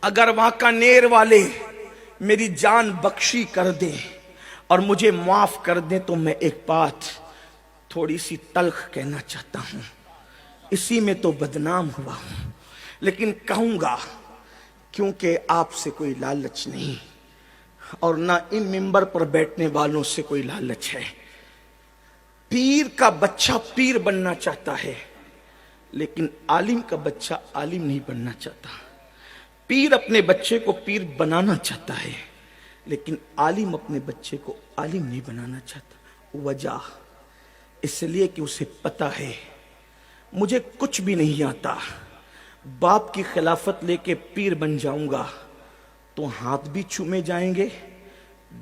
اگر واکانیر والے میری جان بخشی کر دیں اور مجھے معاف کر دیں تو میں ایک بات تھوڑی سی تلخ کہنا چاہتا ہوں، اسی میں تو بدنام ہوا ہوں، لیکن کہوں گا کیونکہ آپ سے کوئی لالچ نہیں اور نہ ان ممبر پر بیٹھنے والوں سے کوئی لالچ ہے۔ پیر کا بچہ پیر بننا چاہتا ہے لیکن عالم کا بچہ عالم نہیں بننا چاہتا۔ پیر اپنے بچے کو پیر بنانا چاہتا ہے لیکن عالم اپنے بچے کو عالم نہیں بنانا چاہتا۔ وجہ اس لیے کہ اسے پتا ہے مجھے کچھ بھی نہیں آتا، باپ کی خلافت لے کے پیر بن جاؤں گا تو ہاتھ بھی چومے جائیں گے،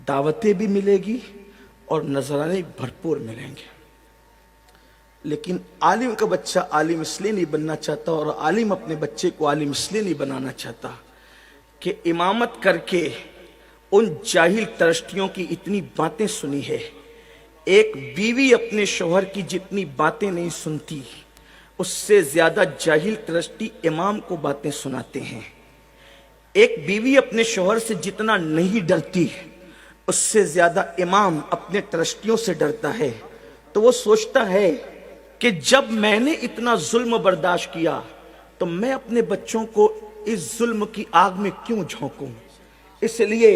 دعوتیں بھی ملے گی اور نذرانے بھرپور ملیں گے۔ لیکن عالم کا بچہ عالم اس لیے نہیں بننا چاہتا اور عالم اپنے بچے کو عالم اس لیے نہیں بنانا چاہتا کہ امامت کر کے ان جاہل ترشٹیوں کی اتنی باتیں سنی ہے۔ ایک بیوی اپنے شوہر کی جتنی باتیں نہیں سنتی اس سے زیادہ جاہل ترشٹی امام کو باتیں سناتے ہیں۔ ایک بیوی اپنے شوہر سے جتنا نہیں ڈرتی اس سے زیادہ امام اپنے ترشٹیوں سے ڈرتا ہے، تو وہ سوچتا ہے کہ جب میں نے اتنا ظلم برداشت کیا تو میں اپنے بچوں کو اس ظلم کی آگ میں کیوں جھونکوں، اس لیے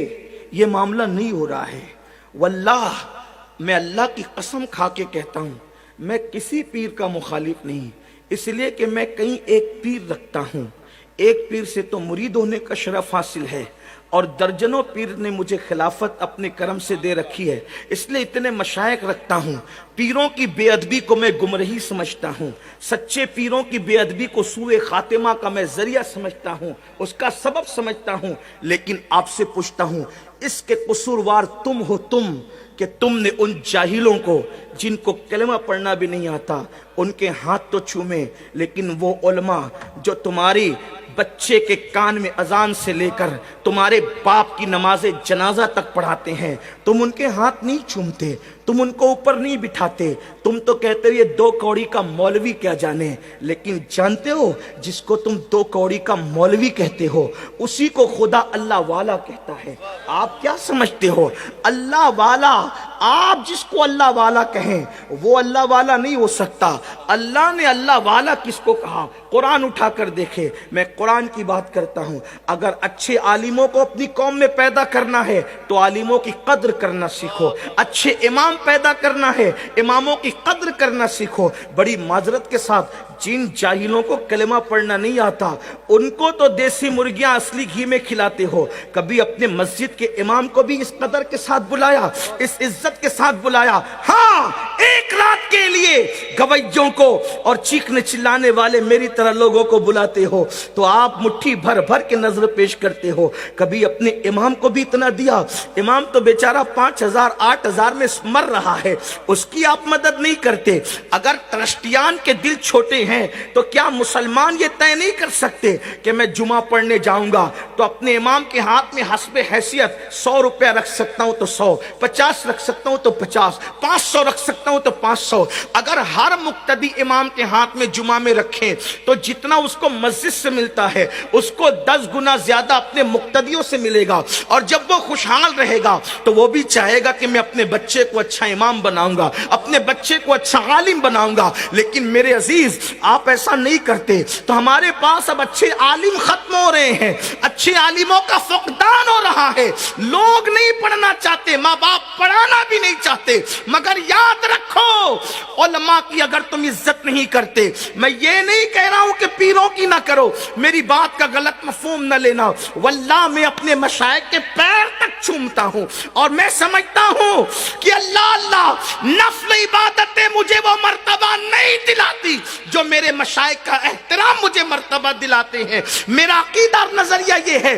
یہ معاملہ نہیں ہو رہا ہے۔ واللہ میں اللہ کی قسم کھا کے کہتا ہوں میں کسی پیر کا مخالف نہیں، اس لیے کہ میں کہیں ایک پیر رکھتا ہوں، ایک پیر سے تو مرید ہونے کا شرف حاصل ہے اور درجنوں پیر نے مجھے خلافت اپنے کرم سے دے رکھی ہے، اس لیے اتنے مشائخ رکھتا ہوں۔ پیروں کی بے ادبی کو میں گمراہی سمجھتا ہوں، سچے پیروں کی بے ادبی کو سوء خاتمہ کا میں ذریعہ سمجھتا ہوں، اس کا سبب سمجھتا ہوں۔ لیکن آپ سے پوچھتا ہوں اس کے قصوروار تم ہو، تم کہ تم نے ان جاہلوں کو جن کو کلمہ پڑھنا بھی نہیں آتا ان کے ہاتھ تو چومے، لیکن وہ علماء جو تمہاری بچے کے کان میں اذان سے لے کر تمہارے باپ کی نماز جنازہ تک پڑھاتے ہیں، تم ان کے ہاتھ نہیں چومتے، تم ان کو اوپر نہیں بٹھاتے، تم تو کہتے ہو یہ 2 کوڑی کا مولوی کیا جانے۔ لیکن جانتے ہو جس کو تم 2 کوڑی کا مولوی کہتے ہو اسی کو خدا اللہ والا کہتا ہے۔ آپ کیا سمجھتے ہو اللہ والا؟ آپ جس کو اللہ والا کہیں وہ اللہ والا نہیں ہو سکتا۔ اللہ نے اللہ والا کس کو کہا؟ قرآن اٹھا کر دیکھے، میں قرآن کی بات کرتا ہوں۔ اگر اچھے عالموں کو اپنی قوم میں پیدا کرنا ہے تو عالموں کی قدر کرنا سیکھو، اچھے امام پیدا کرنا ہے اماموں کی قدر کرنا سیکھو۔ بڑی معذرت کے ساتھ جن جاہلوں کو کلمہ پڑھنا نہیں آتا ان کو تو دیسی مرغیاں اصلی گھی میں کھلاتے ہو، کبھی اپنے مسجد کے امام کو بھی اس قدر کے ساتھ بلایا، اس عزت کے ساتھ بلایا؟ ہاں، ایک رات کے لیے گویوں کو اور چیخنے چلانے والے میری طرح لوگوں کو بلاتے ہو تو آپ مٹھی بھر بھر کے نظر پیش کرتے ہو۔ کبھی اپنے امام کو بھی اتنا دیا؟ امام تو بیچارہ 5000 8000 میں مر رہا ہے، اس کی آپ مدد نہیں کرتے۔ اگر ترشتیان کے دل چھوٹے ہیں تو کیا مسلمان یہ طے نہیں کر سکتے کہ میں جمعہ پڑھنے جاؤں گا تو اپنے امام کے ہاتھ میں حسب حیثیت 100 روپیہ رکھ سکتا ہوں تو 100، 50 رکھ سکتا ہوں تو 50، 500 رکھ سکتا ہوں تو 500۔ اگر ہر مقتدی امام کے ہاتھ میں جمعہ میں رکھیں تو جتنا اس کو مسجد سے ملتا ہے اس کو 10 گنا زیادہ اپنے مقتدیوں سے ملے گا، اور جب وہ خوشحال رہے گا تو وہ بھی چاہے گا کہ میں اپنے بچے کو اچھا امام بناؤں گا، اپنے بچے کو اچھا عالم بناؤں گا۔ لیکن میرے عزیز آپ ایسا نہیں کرتے تو ہمارے پاس اب اچھے عالم ختم ہو رہے ہیں، اچھے عالموں کا فقدان ہو رہا ہے۔ لوگ نہیں پڑھنا چاہتے، ماں باپ پڑھانا بھی نہیں چاہتے، مگر یاد رکھو علماء کی اگر تم عزت نہیں کرتے، میں یہ نہیں کہہ رہا ہوں کہ پیروں کی نہ کرو، میری بات کا غلط مفہوم نہ لینا، واللہ میں اپنے مشائخ کے پیر تک چومتا ہوں اور میں سمجھتا ہوں کہ اللہ نفل عبادتیں مجھے وہ مرتبہ نہیں دلاتی جو میرے مشائخ کا احترام مجھے مرتبہ دلاتے ہیں۔ میرا عقیدہ اور نظریہ یہ ہے